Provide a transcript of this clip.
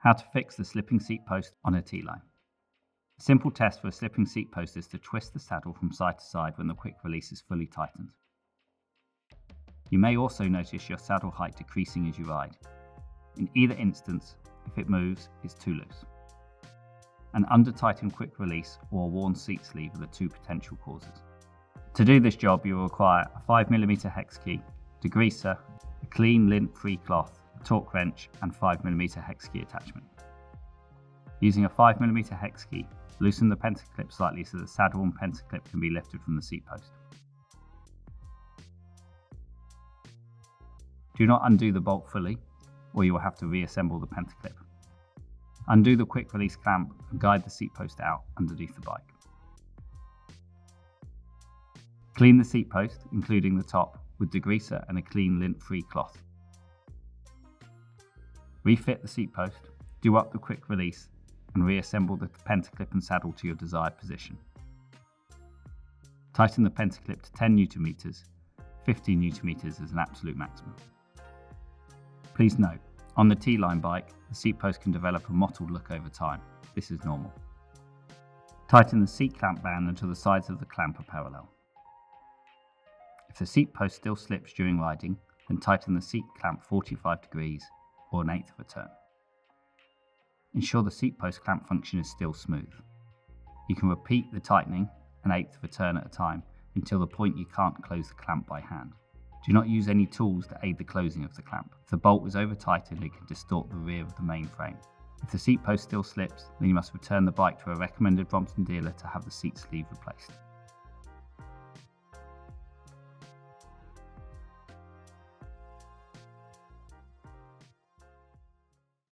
How to fix the slipping seat post on a T-line. A simple test for a slipping seat post is to twist the saddle from side to side when the quick release is fully tightened. You may also notice your saddle height decreasing as you ride. In either instance, if it moves, it's too loose. An under-tightened quick release or a worn seat sleeve are the two potential causes. To do this job, you will require a 5mm hex key, degreaser, a clean lint-free cloth, a torque wrench and 5mm hex key attachment. Using a 5mm hex key, loosen the pentaclip slightly so the saddle and pentaclip can be lifted from the seat post. Do not undo the bolt fully, or you will have to reassemble the pentaclip. Undo the quick release clamp and guide the seat post out underneath the bike. Clean the seat post, including the top, with degreaser and a clean lint-free cloth. Refit the seat post, do up the quick release, and reassemble the pentaclip and saddle to your desired position. Tighten the pentaclip to 10 Nm, 15 Nm is an absolute maximum. Please note, on the T-line bike, the seat post can develop a mottled look over time. This is normal. Tighten the seat clamp band until the sides of the clamp are parallel. If the seat post still slips during riding, then tighten the seat clamp 45 degrees or 1/8 of a turn. Ensure the seat post clamp function is still smooth. You can repeat the tightening 1/8 of a turn at a time until the point you can't close the clamp by hand. Do not use any tools to aid the closing of the clamp. If the bolt is over tightened, it can distort the rear of the main frame. If the seat post still slips, then you must return the bike to a recommended Brompton dealer to have the seat sleeve replaced.